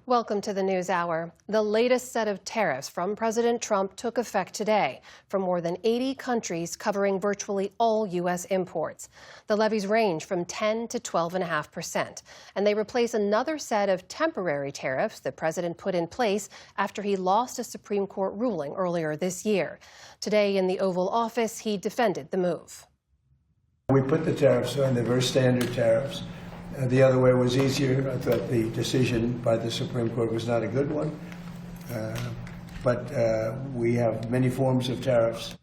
Welcome to the News Hour. The latest set of tariffs from President Trump took effect today for more than 80 countries, covering virtually all U.S. imports. The levies range from 10 to 12.5%, and they replace another set of temporary tariffs the president put in place after he lost a Supreme Court ruling earlier this year. Today in the Oval Office, he defended the move. We put the tariffs on, the very standard tariffs. The other way was easier. I thought the decision by the Supreme Court was not a good one. But we have many forms of tariffs.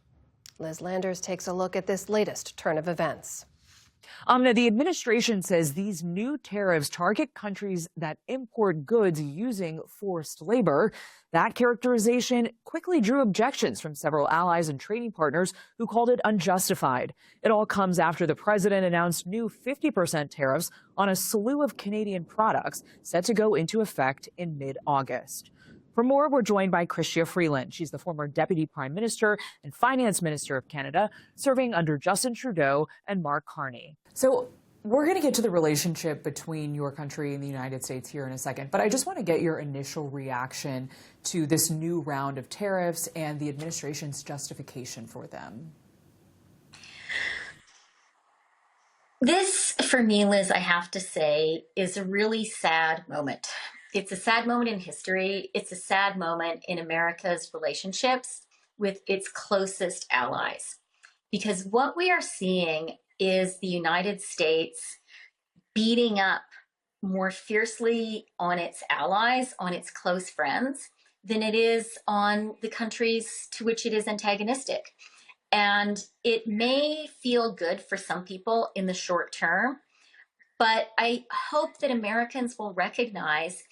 Liz Landers takes a look at this latest turn of events. Amna, the administration says these new tariffs target countries that import goods using forced labor. That characterization quickly drew objections from several allies and trading partners who called it unjustified. It all comes after the president announced new 50% tariffs on a slew of Canadian products set to go into effect in mid-August. For more, we're joined by Chrystia Freeland. She's the former Deputy Prime Minister and Finance Minister of Canada, serving under Justin Trudeau and Mark Carney. So we're going to get to the relationship between your country and the United States here in a second, but I just want to get your initial reaction to this new round of tariffs and the administration's justification for them. This, for me, Liz, I have to say, is a really sad moment. It's a sad moment in history. It's a sad moment in America's relationships with its closest allies. Because what we are seeing is the United States beating up more fiercely on its allies, on its close friends, than it is on the countries to which it is antagonistic. And it may feel good for some people in the short term, but I hope that Americans will recognize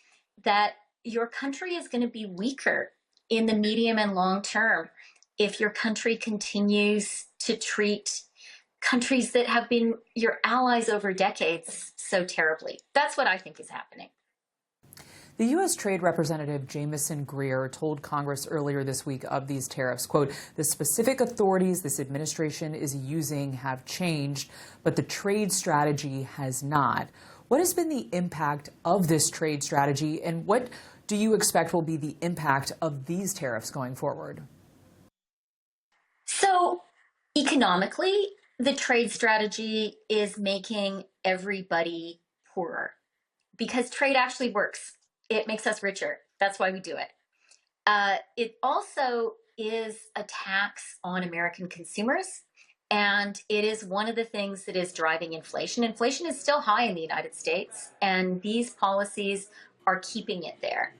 that your country is going to be weaker in the medium and long term if your country continues to treat countries that have been your allies over decades so terribly. That's what I think is happening. The U.S. Trade Representative Jamieson Greer told Congress earlier this week of these tariffs, quote, "The specific authorities this administration is using have changed, but the trade strategy has not." What has been the impact of this trade strategy, and what do you expect will be the impact of these tariffs going forward? So, economically, the trade strategy is making everybody poorer because trade actually works. It makes us richer. That's why we do it. It also is a tax on American consumers. And it is one of the things that is driving inflation. Inflation is still high in the United States, and these policies are keeping it there.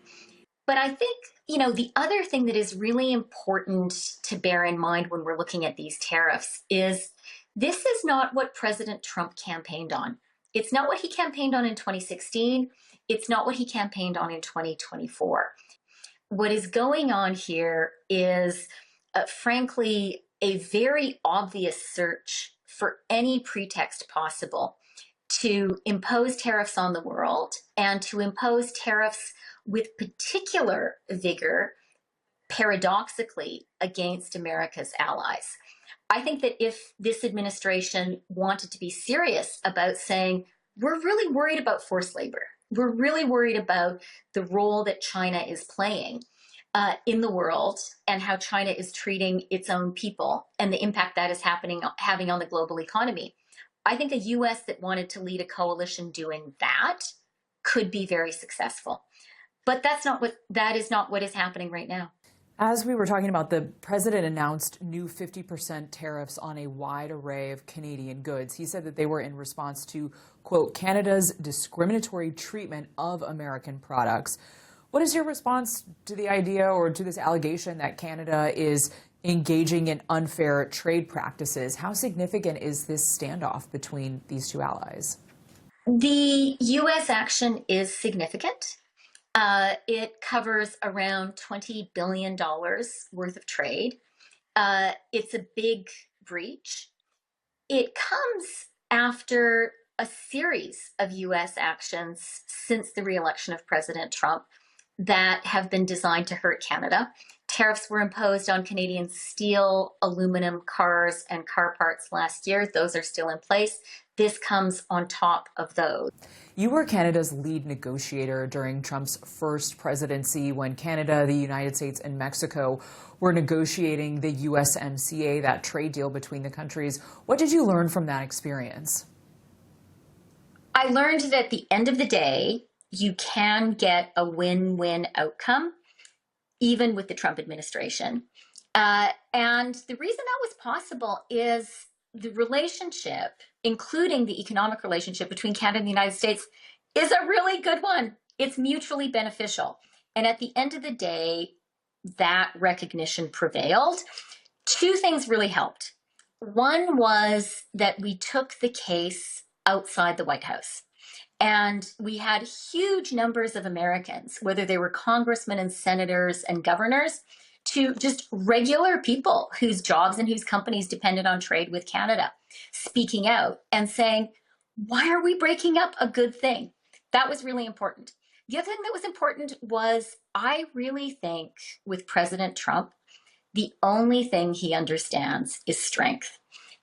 But I think, the other thing that is really important to bear in mind when we're looking at these tariffs is this is not what President Trump campaigned on. It's not what he campaigned on in 2016. It's not what he campaigned on in 2024. What is going on here is, frankly, a very obvious search for any pretext possible to impose tariffs on the world and to impose tariffs with particular vigor, paradoxically, against America's allies. I think that if this administration wanted to be serious about saying, we're really worried about forced labor, we're really worried about the role that China is playing in the world and how China is treating its own people and the impact that is having on the global economy. I think a U.S. that wanted to lead a coalition doing that could be very successful. But that is not what is happening right now. As we were talking about, the president announced new 50% tariffs on a wide array of Canadian goods. He said that they were in response to, quote, Canada's discriminatory treatment of American products. What is your response to the idea or to this allegation that Canada is engaging in unfair trade practices? How significant is this standoff between these two allies? The U.S. action is significant. It covers around $20 billion worth of trade. It's a big breach. It comes after a series of U.S. actions since the re-election of President Trump that have been designed to hurt Canada. Tariffs were imposed on Canadian steel, aluminum, cars, and car parts last year. Those are still in place. This comes on top of those. You were Canada's lead negotiator during Trump's first presidency when Canada, the United States, and Mexico were negotiating the USMCA, that trade deal between the countries. What did you learn from that experience? I learned that at the end of the day, you can get a win-win outcome, even with the Trump administration. And the reason that was possible is the relationship, including the economic relationship between Canada and the United States, is a really good one. It's mutually beneficial. And at the end of the day, that recognition prevailed. Two things really helped. One was that we took the case outside the White House. And we had huge numbers of Americans, whether they were congressmen and senators and governors, to just regular people whose jobs and whose companies depended on trade with Canada, speaking out and saying, why are we breaking up a good thing? That was really important. The other thing that was important was I really think with President Trump, the only thing he understands is strength.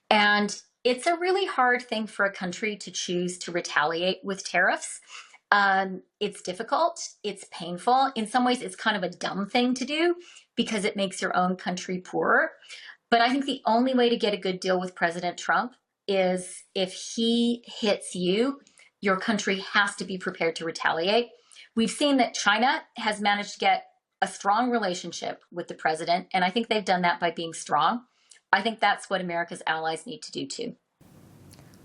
And it's a really hard thing for a country to choose to retaliate with tariffs. It's difficult. It's painful. In some ways, it's kind of a dumb thing to do because it makes your own country poorer. But I think the only way to get a good deal with President Trump is if he hits you, your country has to be prepared to retaliate. We've seen that China has managed to get a strong relationship with the president, and I think they've done that by being strong. I think that's what America's allies need to do too.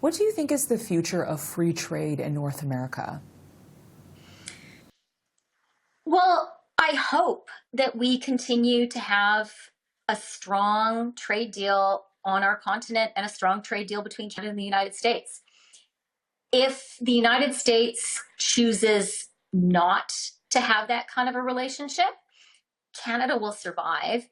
What do you think is the future of free trade in North America? Well, I hope that we continue to have a strong trade deal on our continent and a strong trade deal between Canada and the United States. If the United States chooses not to have that kind of a relationship, Canada will survive,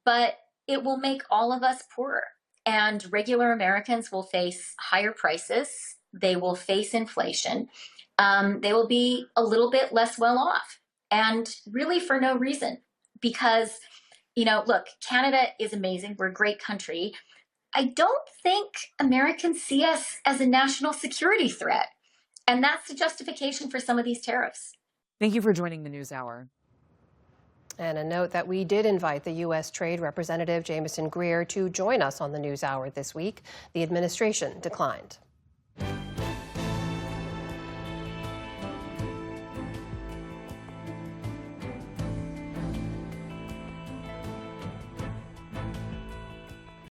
but it will make all of us poorer. And regular Americans will face higher prices. They will face inflation. They will be a little bit less well off. And really for no reason. Because, look, Canada is amazing. We're a great country. I don't think Americans see us as a national security threat. And that's the justification for some of these tariffs. Thank you for joining the News Hour. And a note that we did invite the U.S. Trade Representative Jamieson Greer to join us on the News Hour this week. The administration declined.